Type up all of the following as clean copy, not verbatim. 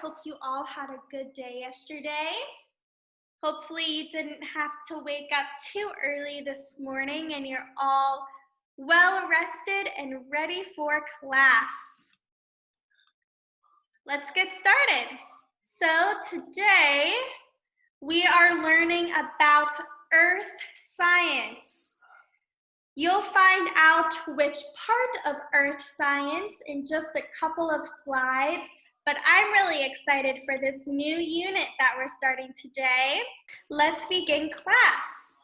hope you all had a good day yesterday. Hopefully you didn't have to wake up too early this morning and you're all well rested and ready for class. Let's get started. So today we are learning about earth science. You'll find out which part of earth science in just a couple of slides, but I'm really excited for this new unit that we're starting today. Let's begin class.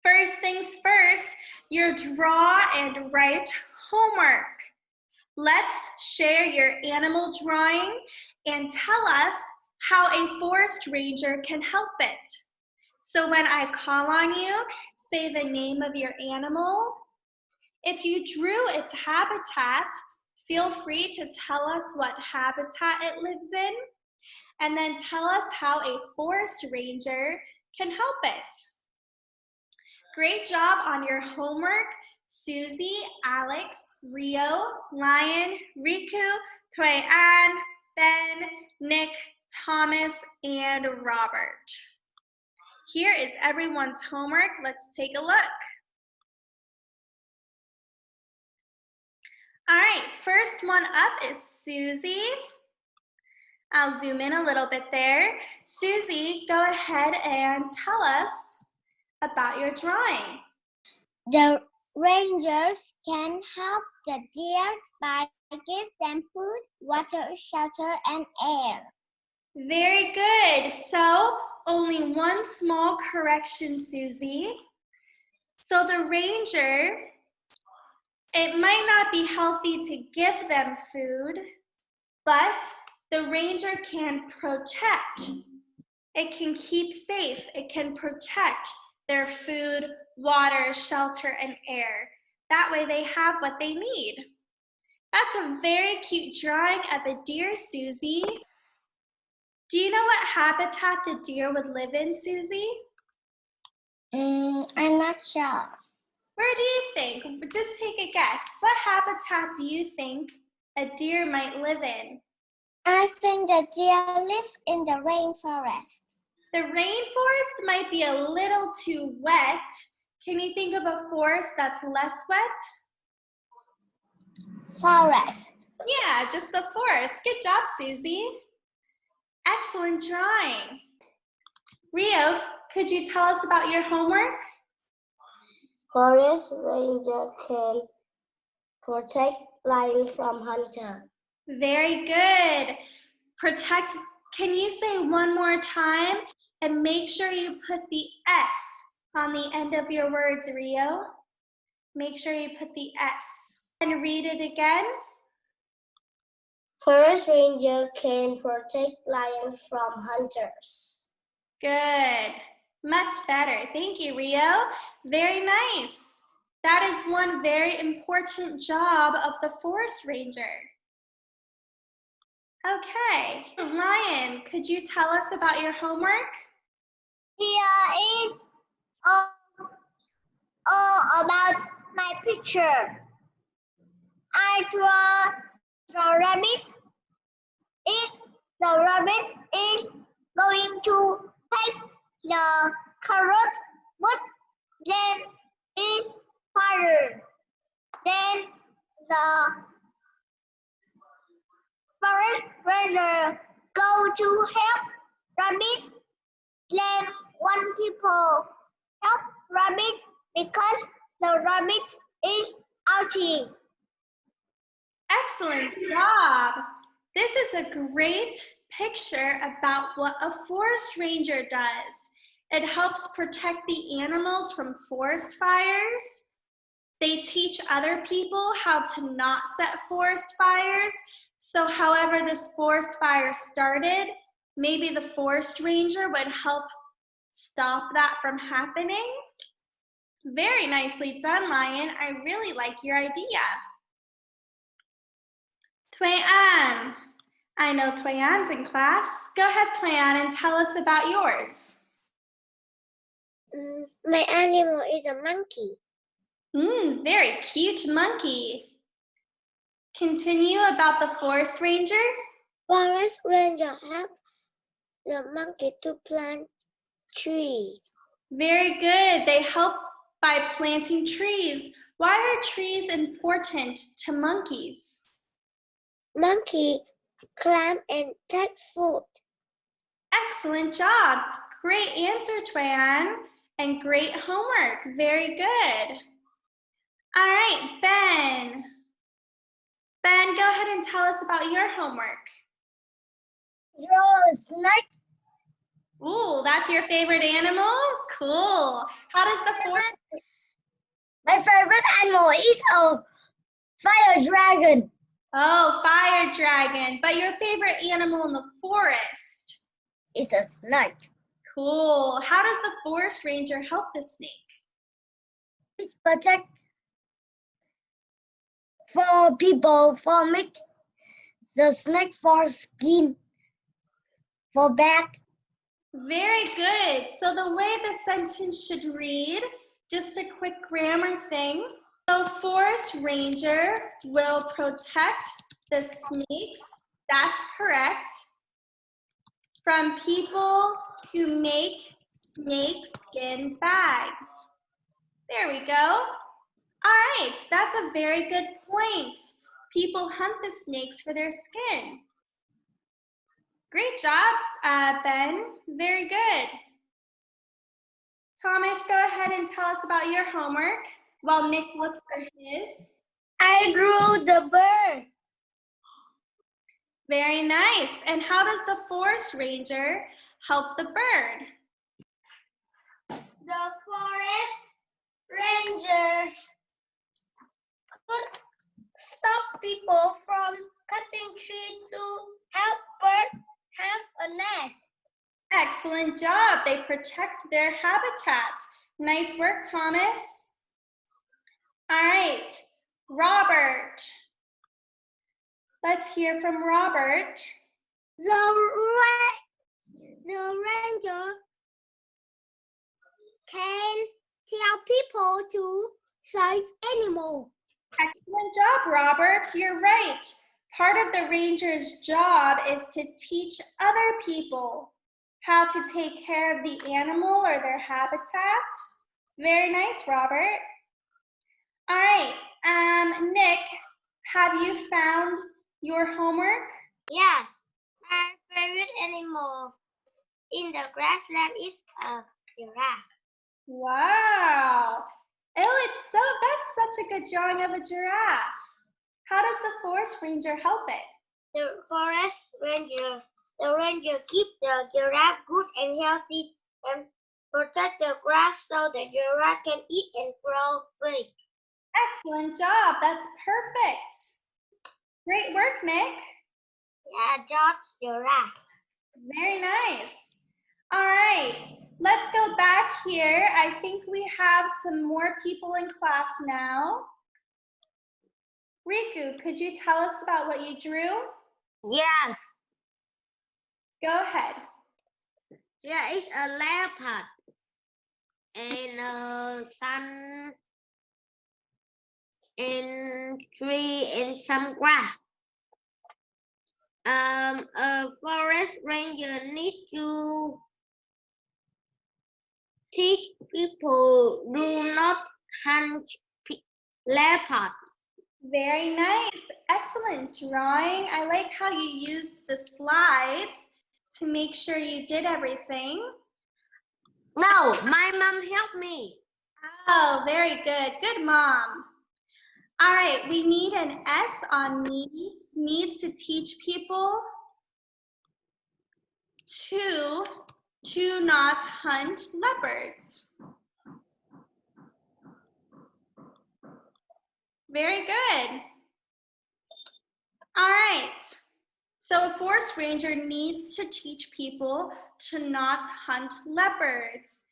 First things first, your draw and write homework. Let's share your animal drawing and tell us how a forest ranger can help it. So when I call on you, say the name of your animal. If you drew its habitat, feel free to tell us what habitat it lives in, and then tell us how a forest ranger can help it. Great job on your homework, Susie, Alex, Rio, Lion, Riku, Thuy-An, Ben, Nick, Thomas, and Robert. Here is everyone's homework. Let's take a look. All right, first one up is Susie. I'll zoom in a little bit there. Susie, go ahead and tell us about your drawing. The rangers can help the deer by giving them food, water, shelter, and air. Very good. So only one small correction, Susie. So the ranger, it might not be healthy to give them food, but the ranger can protect. It can keep safe. It can protect their food, water, shelter, and air. That way they have what they need. That's a very cute drawing of a deer, Susie. Do you know what habitat the deer would live in, Susie? I'm not sure. Where do you think? Just take a guess. What habitat do you think a deer might live in? I think the deer live in the rainforest. The rainforest might be a little too wet. Can you think of a forest that's less wet? Forest. Yeah, just the forest. Good job, Susie. Excellent drawing. Rio, could you tell us about your homework? Forest ranger can protect lion from hunter. Very good. Protect, can you say one more time? And make sure you put the S on the end of your words, Rio. Make sure you put the S. And read it again. Forest ranger can protect lions from hunters. Good. Much better. Thank you, Rio. Very nice. That is one very important job of the forest ranger. Okay. Lion, could you tell us about your homework? Here is all about my picture. I draw the rabbit. The rabbit is going to take the carrot, but then is fired. Then the forest ranger go to help rabbit. Then one people help rabbit because the rabbit is outie. Excellent job. This is a great picture about what a forest ranger does. It helps protect the animals from forest fires. They teach other people how to not set forest fires. So however this forest fire started, maybe the forest ranger would help stop that from happening. Very nicely done, Lion. I really like your idea. Thuy-An. I know Thuy-An's in class. Go ahead, Thuy-An, and tell us about yours. My animal is a monkey. Very cute monkey. Continue about the forest ranger. Forest ranger help the monkey to plant tree. Very good. They help by planting trees. Why are trees important to monkeys? Monkey climb and take food. Excellent job. Great answer, Tuan, and great homework. Very good. All right, Ben. Ben, go ahead and tell us about your homework. Draw a snake. Ooh, that's your favorite animal? Cool. How does the forest? My favorite animal is a fire dragon. Oh, fire dragon. But your favorite animal in the forest? It's a snake. Cool. How does the forest ranger help the snake? It's protect for people, for make the snake for skin, for back. Very good. So the way the sentence should read, just a quick grammar thing. So forest ranger will protect the snakes, that's correct, from people who make snake skin bags. There we go. All right, that's a very good point. People hunt the snakes for their skin. Great job, Ben. Very good. Thomas, go ahead and tell us about your homework while Nick looks for his. I drew the bird. Very nice. And how does the forest ranger help the bird? The forest ranger could stop people from cutting trees to help birds have a nest. Excellent job. They protect their habitat. Nice work, Thomas. All right, Robert. Let's hear from Robert. The ranger can tell people to save animals. Excellent job, Robert. You're right. Part of the ranger's job is to teach other people how to take care of the animal or their habitat. Very nice, Robert. All right, Nick, have you found your homework? Yes, my favorite animal in the grassland is a giraffe. Wow. Oh, that's such a good drawing of a giraffe. How does the forest ranger help it? The ranger keep the giraffe good and healthy and protect the grass so the giraffe can eat and grow big. Excellent job. That's perfect. Great work, Nick. Yeah, George giraffe. Very nice. All right, let's go back here. I think we have some more people in class now. Riku, could you tell us about what you drew? Yes. Go ahead. There is a leopard and a sun and tree and some grass. A forest ranger need to teach people do not hunt leopard. Very nice. Excellent drawing. I like how you used the slides to make sure you did everything. No, my mom helped me. Oh, very good. Good mom. All right, we need an S on needs. Needs to teach people to not hunt leopards. Very good. All right. So a forest ranger needs to teach people to not hunt leopards.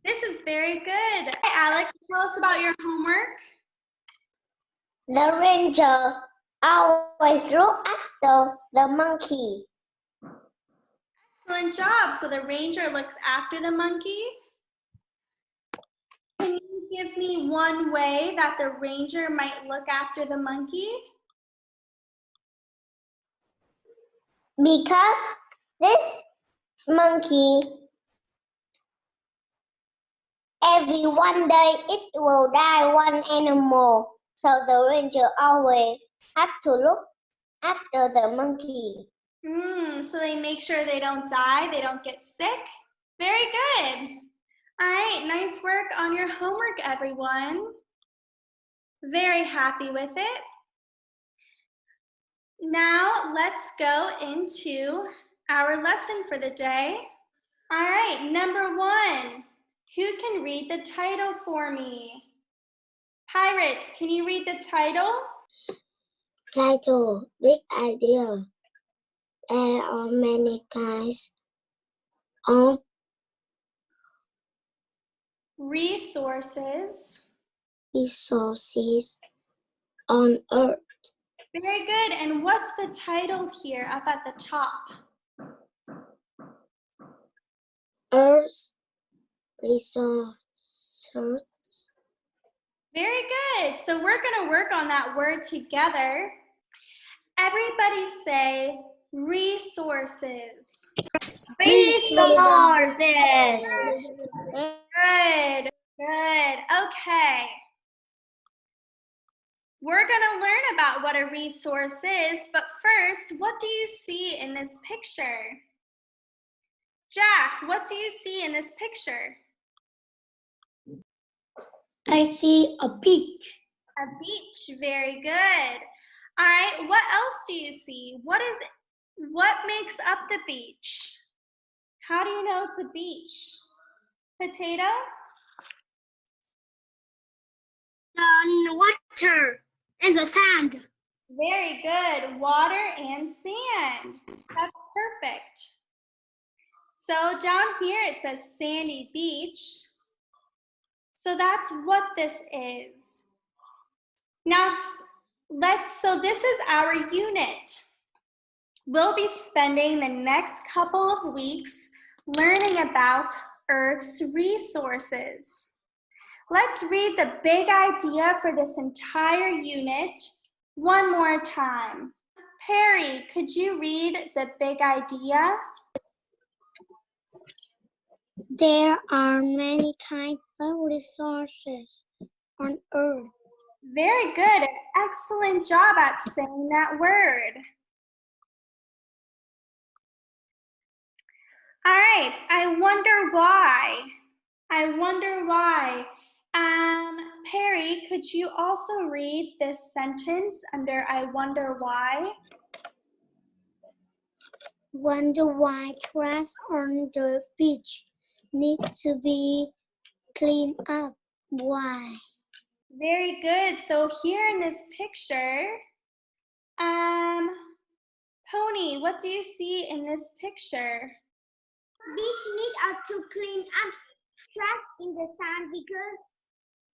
This is very good. Hi, Alex, tell us about your homework. The ranger always look after the monkey. Excellent job. So the ranger looks after the monkey. Can you give me one way that the ranger might look after the monkey? Because this monkey, every one day it will die one animal. So the ranger always have to look after the monkey. So they make sure they don't die, they don't get sick. Very good. All right, nice work on your homework, everyone. Very happy with it. Now let's go into our lesson for the day. All right, number 1. Who can read the title for me? Pirates, can you read the title? Title, Big Idea. There are many kinds of Resources. resources on Earth. Very good. And what's the title here up at the top? Earth's resources. Very good. So we're going to work on that word together. Everybody say resources. Resources. Good. Good. Okay. We're going to learn about what a resource is, but first, what do you see in this picture? Jack, what do you see in this picture? I see a beach. A beach. Very good. All right, what else do you see? What makes up the beach? How do you know it's a beach? Potato? The water and the sand. Very good. Water and sand. That's perfect. So down here it says sandy beach. So that's what this is. Now, so this is our unit. We'll be spending the next couple of weeks learning about Earth's resources. Let's read the big idea for this entire unit one more time. Perry, could you read the big idea? There are many kinds of resources on Earth. Very good. An excellent job at saying that word. All right. I wonder why. Perry, could you also read this sentence under I wonder why? Wonder why trash on the beach needs to be cleaned up. Why? Very good. So here in this picture, Pony, what do you see in this picture? Beach need to clean up trash in the sand because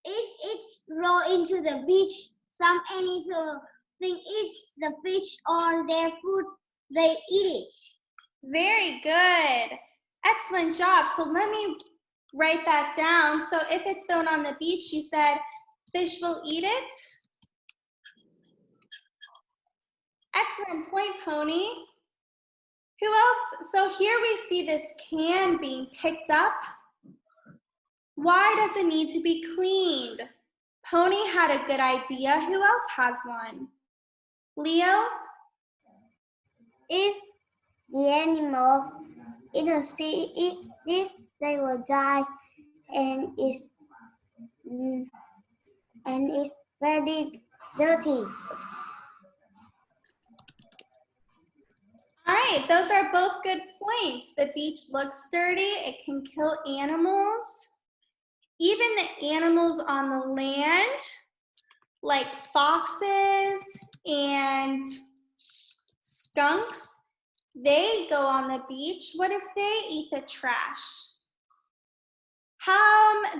if it's roll into the beach, some animal think it's the fish or their food, they eat it. Very good. Excellent job. So let me write that down. So if it's thrown on the beach, you said fish will eat it. Excellent point, Pony. Who else? So here we see this can being picked up. Why does it need to be cleaned? Pony had a good idea. Who else has one? Leo? If the animal in the sea eat this, they will die, and it's very dirty. All right, those are both good points. The beach looks dirty. It can kill animals. Even the animals on the land, like foxes and skunks, they go on the beach. What if they eat the trash?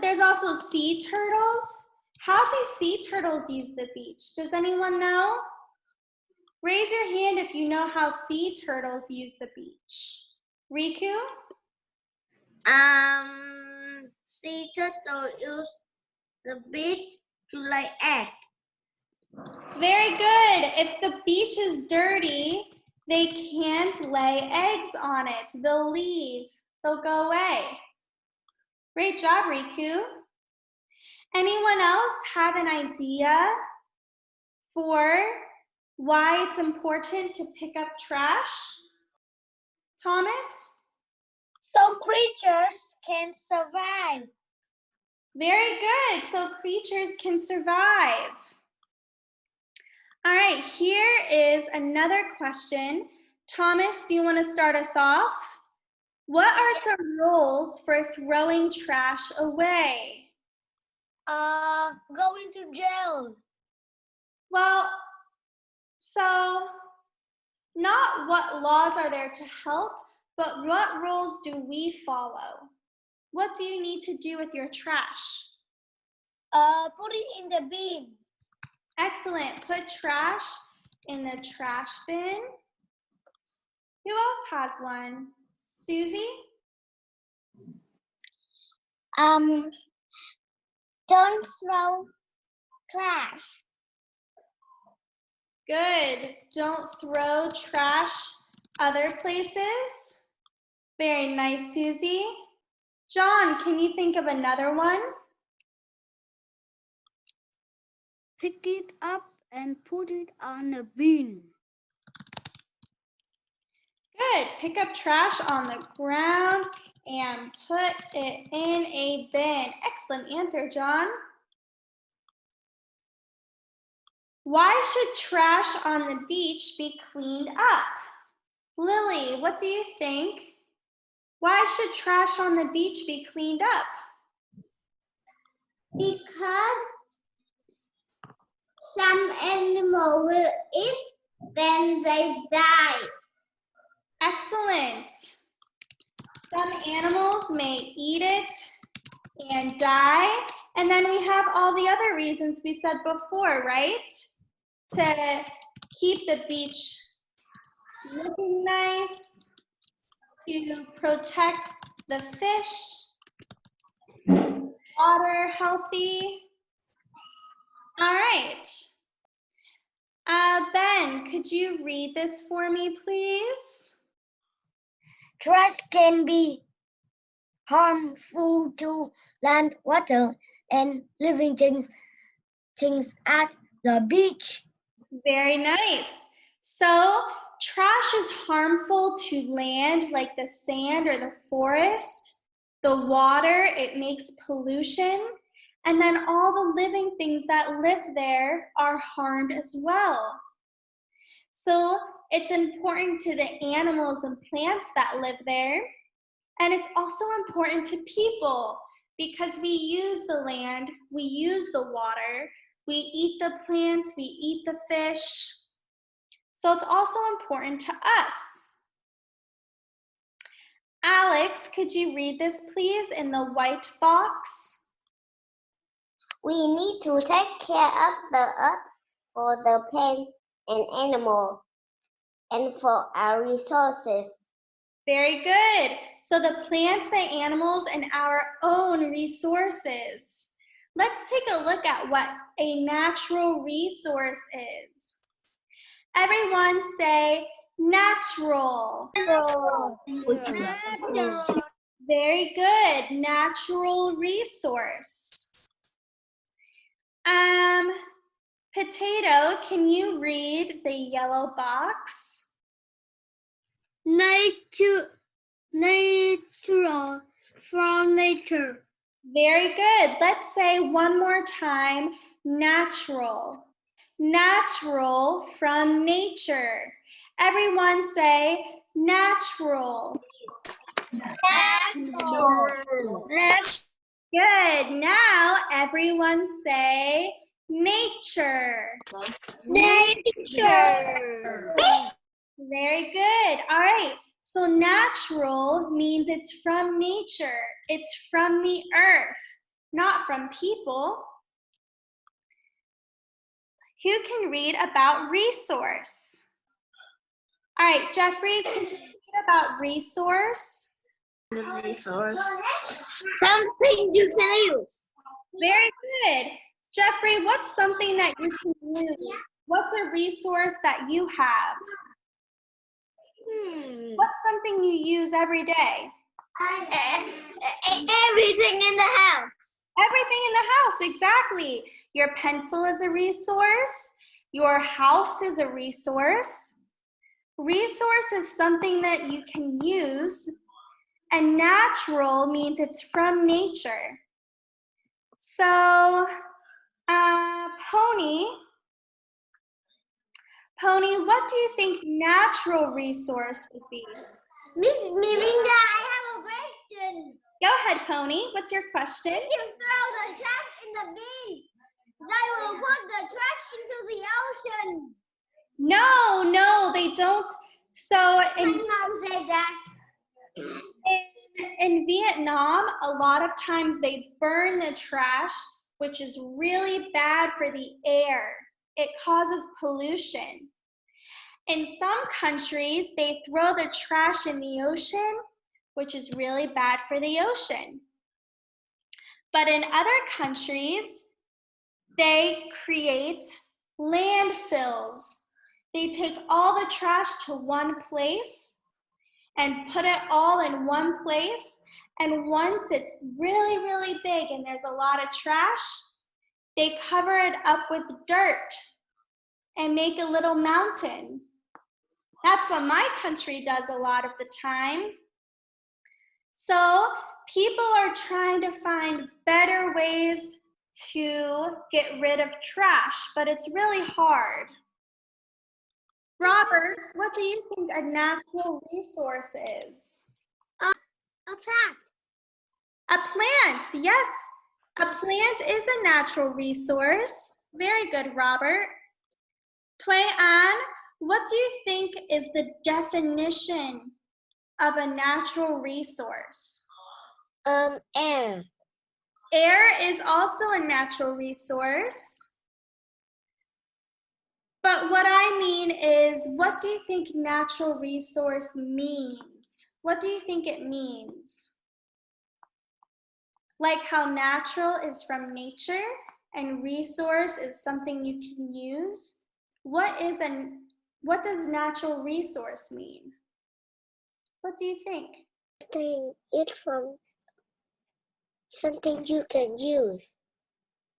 There's also sea turtles. How do sea turtles use the beach? Does anyone know? Raise your hand if you know how sea turtles use the beach. Riku? Sea turtle use the beach to lay egg. Very good. If the beach is dirty, They can't lay eggs on it. They'll leave. They'll go away. Great job, Riku. Anyone else have an idea for why it's important to pick up trash? Thomas? So creatures can survive. Very good. So creatures can survive. All right, here is another question. Thomas, do you want to start us off? What are some rules for throwing trash away? Going to jail. Well, so not what laws are there to help, but what rules do we follow? What do you need to do with your trash? Put it in the bin. Excellent. Put trash in the trash bin. Who else has one? Susie? Don't throw trash. Good. Don't throw trash other places. Very nice, Susie. John, can you think of another one? Pick it up and put it on a bin. Good. Pick up trash on the ground and put it in a bin. Excellent answer, John. Why should trash on the beach be cleaned up? Lily, what do you think? Why should trash on the beach be cleaned up? Because some animal will eat, then they die. Excellent. Some animals may eat it and die. And then we have all the other reasons we said before, right? To keep the beach looking nice, to protect the fish, water healthy. All right. Ben, could you read this for me, please? Trash can be harmful to land, water, and living things at the beach. Very nice. So trash is harmful to land, like the sand or the forest, the water, it makes pollution, and then all the living things that live there are harmed as well. So it's important to the animals and plants that live there, and it's also important to people because we use the land, we use the water, we eat the plants, we eat the fish. So it's also important to us. Alex, could you read this please in the white box? We need to take care of the earth for the plants and animals and for our resources. Very good. So the plants, the animals, and our own resources. Let's take a look at what a natural resource is. Everyone say natural. Natural. Very good. Natural resource. Potato, can you read the yellow box? Natural from nature. Very good. Let's say one more time, natural. Natural from nature. Everyone say natural. Natural. Good. Now everyone say nature. Nature. Very good. All right. So natural means it's from nature. It's from the earth, not from people. Who can read about resource? All right, Jeffrey, can you read about resource? The resource. Something you can use. Very good. Jeffrey, what's something that you can use? What's a resource that you have? What's something you use every day? Everything in the house. Everything in the house, exactly. Your pencil is a resource. Your house is a resource. Resource is something that you can use, and natural means it's from nature. So, Pony, what do you think natural resource would be? Miss Mirinda, I have a question. Go ahead, Pony. What's your question? If you throw the trash in the bin, they will put the trash into the ocean. No, they don't. So My mom said that. in Vietnam, a lot of times they burn the trash, which is really bad for the air. It causes pollution. In some countries, they throw the trash in the ocean, which is really bad for the ocean. But in other countries, they create landfills. They take all the trash to one place and put it all in one place. And once it's really, really big and there's a lot of trash, they cover it up with dirt and make a little mountain. That's what my country does a lot of the time. So people are trying to find better ways to get rid of trash, but it's really hard. Robert, what do you think a natural resource is? A plant. A plant, yes. A plant is a natural resource. Very good, Robert. Thuy An, what do you think is the definition of a natural resource? Air. Air is also a natural resource. But what I mean is, what do you think natural resource means? What do you think it means? Like how natural is from nature and resource is something you can use. What does natural resource mean? What do you think? It's from something you can use.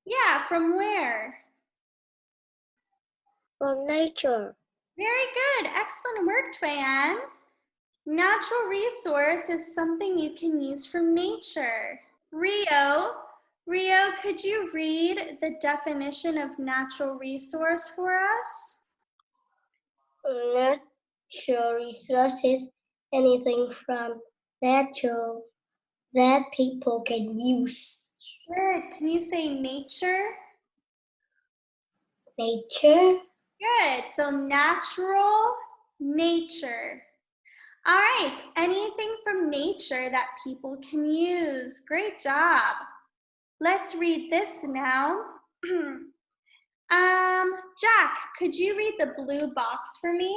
Yeah, from where? From nature. Very good, excellent work, Thuy An. Natural resource is something you can use from nature. Rio, could you read the definition of natural resource for us? Natural resources, anything from nature that people can use. Good. Can you say nature? Nature. Good. So natural, nature. All right. Anything from nature that people can use. Great job. Let's read this now. Jack, could you read the blue box for me?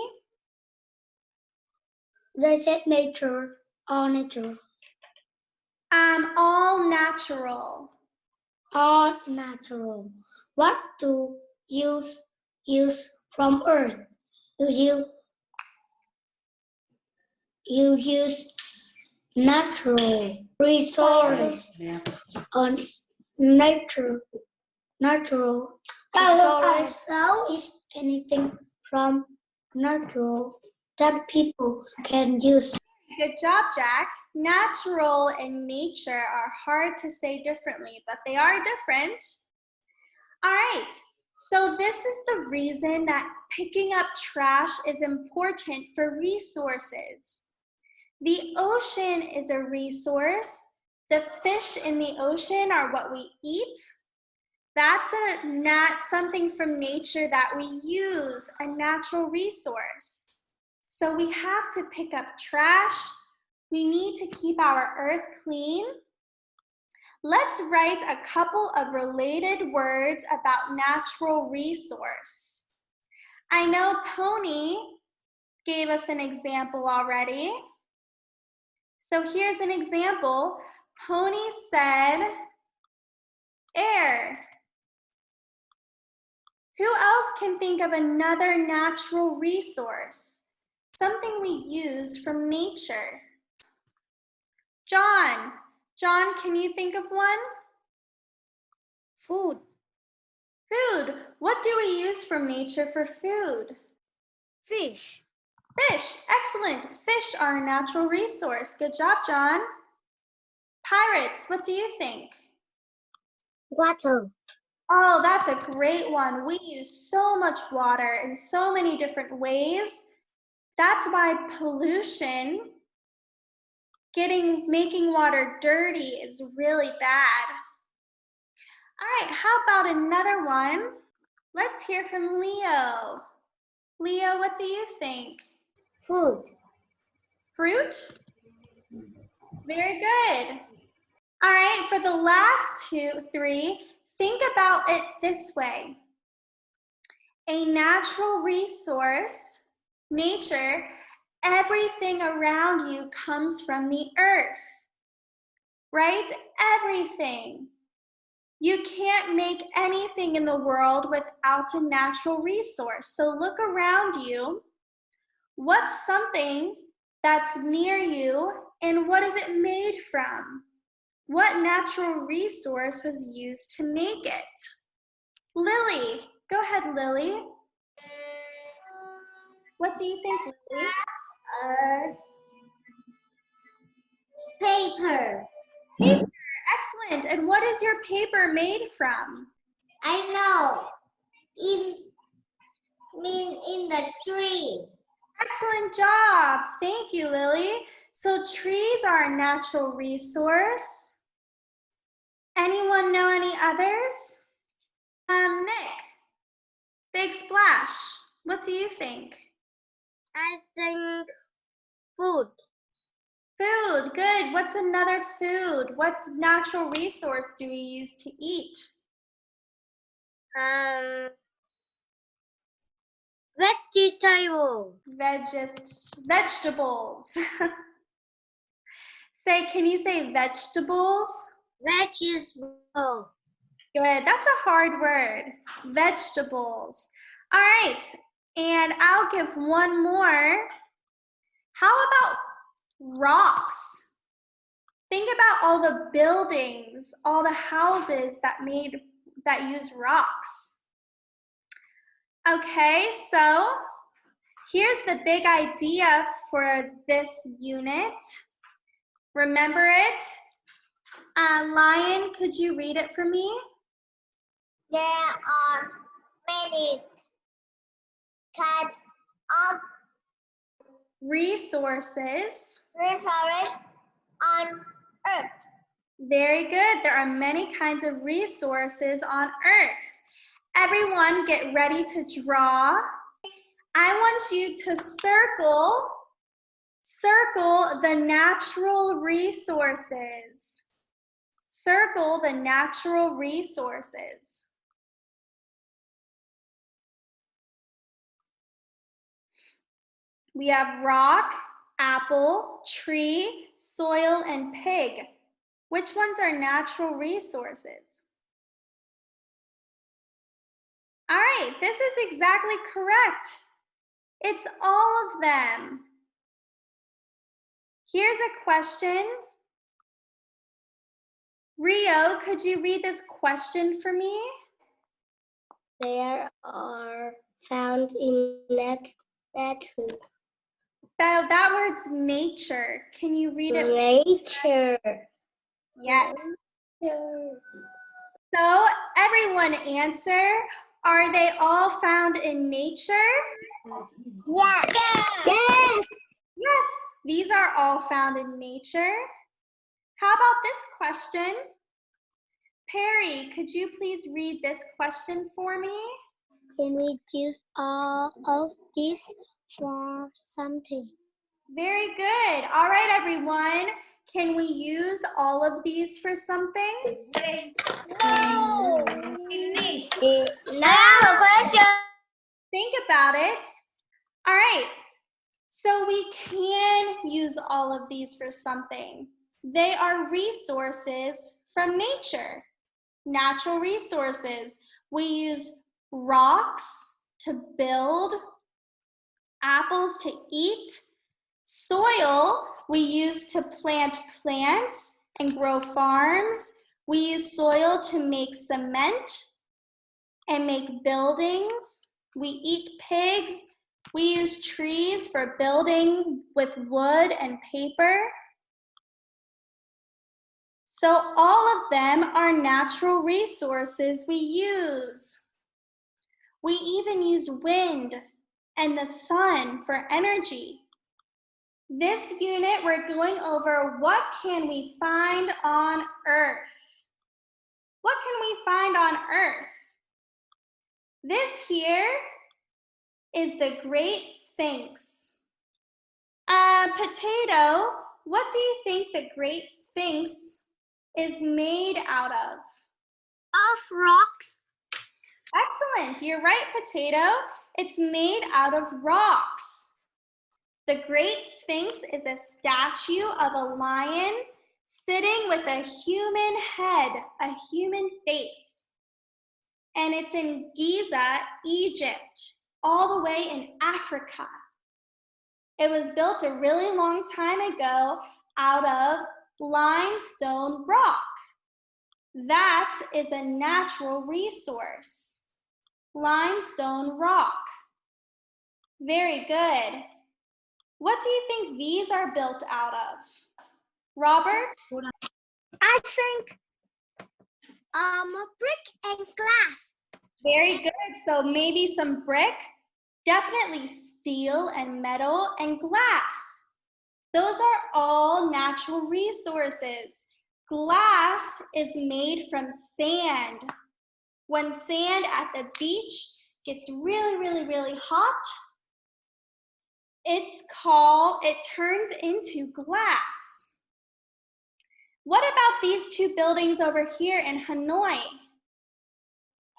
They said nature, all nature. All natural. All natural. What do you use from earth? You use natural resources on natural resources is anything from natural that people can use. Good job, Jack. Natural and nature are hard to say differently, but they are different. All right, so this is the reason that picking up trash is important for resources. The ocean is a resource. The fish in the ocean are what we eat. That's something from nature that we use, a natural resource. So we have to pick up trash. We need to keep our earth clean. Let's write a couple of related words about natural resource. I know Pony gave us an example already. So here's an example. Pony said air. Who else can think of another natural resource? Something we use from nature. John, can you think of one? Food. Food. What do we use from nature for food? Fish. Fish. Excellent. Fish are a natural resource. Good job, John. Pirates, what do you think? Water. Oh, that's a great one. We use so much water in so many different ways. That's why pollution, making water dirty is really bad. All right, how about another one? Let's hear from Leo. Leo, what do you think? Food. Fruit? Very good. All right, for the last three, think about it this way. A natural resource, nature, everything around you comes from the earth, right? Everything. You can't make anything in the world without a natural resource. So look around you. What's something that's near you and what is it made from? What natural resource was used to make it? Lily, go ahead, Lily. What do you think, Lily? Paper. Paper, excellent. And what is your paper made from? I know. In the tree. Excellent job. Thank you, Lily. So trees are a natural resource. Anyone know any others? Nick, Big Splash, what do you think? I think food. Food, good. What's another food? What natural resource do we use to eat? Vegetable. Vegetables. Can you say vegetables? Vegetable. Good, that's a hard word. Vegetables. All right, and I'll give one more. How about rocks? Think about all the buildings, all the houses that use rocks. Okay, so here's the big idea for this unit. Remember it? Lion, could you read it for me? There are many kinds of Resources. resources on Earth. Very good. There are many kinds of resources on Earth. Everyone get ready to draw. I want you to circle the natural resources. Circle the natural resources. We have rock, apple, tree, soil, and pig. Which ones are natural resources? All right, this is exactly correct. It's all of them. Here's a question. Rio, could you read this question for me? There are found in nature. That word's nature. Can you read it? Nature. Yes. So everyone answer. Are they all found in nature? Yeah. Yes. Yes, these are all found in nature. How about this question? Perry, could you please read this question for me? Can we use all of this for something? Very good. All right, everyone. Can we use all of these for something? No. No question. Think about it. All right. So we can use all of these for something. They are resources from nature, natural resources. We use rocks to build apples to eat. Soil we use to plant plants and grow farms. We use soil to make cement and make buildings. We eat pigs. We use trees for building with wood and paper. So all of them are natural resources we use. We even use wind and the sun for energy. This unit, we're going over what can we find on Earth? What can we find on Earth? This here is the Great Sphinx. Potato, what do you think the Great Sphinx is made out of? Of rocks. Excellent, you're right, Potato. It's made out of rocks. The Great Sphinx is a statue of a lion sitting with a human head, a human face. And it's in Giza, Egypt, all the way in Africa. It was built a really long time ago out of limestone rock. That is a natural resource. Limestone rock. Very good. What do you think these are built out of? Robert? I think brick and glass. Very good. So maybe some brick, definitely steel and metal and glass. Those are all natural resources. Glass is made from sand. When sand at the beach gets really, really, really hot, it turns into glass. What about these two buildings over here in Hanoi?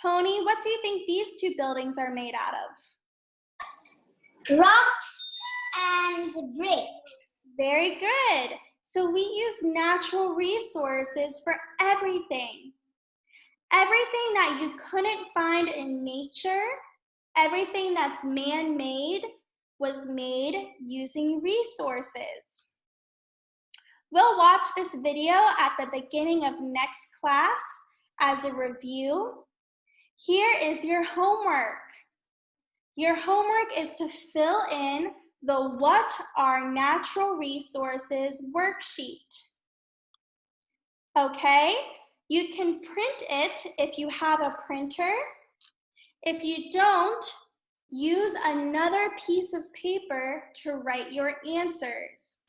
Pony, what do you think these two buildings are made out of? Rocks and bricks. Very good. So we use natural resources for everything. Everything that you couldn't find in nature, everything that's man-made, was made using resources. We'll watch this video at the beginning of next class as a review. Here is your homework. Your homework is to fill in the What Are Natural Resources worksheet. Okay, you can print it if you have a printer. If you don't, use another piece of paper to write your answers.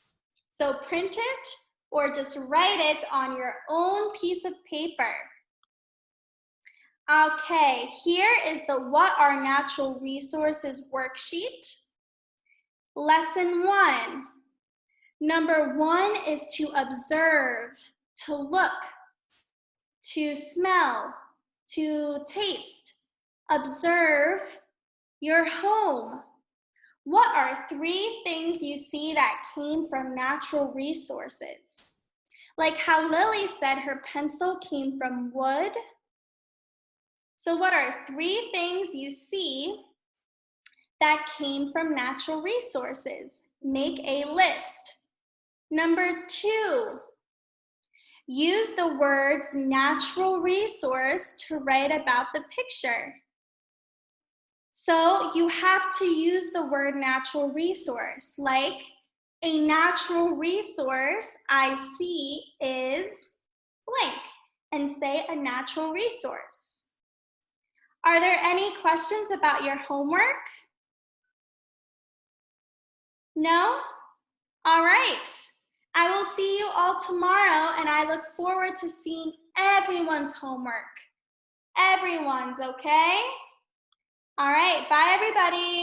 So print it or just write it on your own piece of paper. Okay, here is the What Are Natural Resources worksheet. Lesson 1. Number 1 is to observe, to look, to smell, to taste. Observe your home. What are 3 things you see that came from natural resources? Like how Lily said her pencil came from wood. So what are 3 things you see that came from natural resources? Make a list. Number 2, use the words natural resource to write about the picture. So you have to use the word natural resource, like a natural resource I see is blank, and say a natural resource. Are there any questions about your homework? No? All right. I will see you all tomorrow, and I look forward to seeing everyone's homework. Everyone's, okay? All right, bye everybody.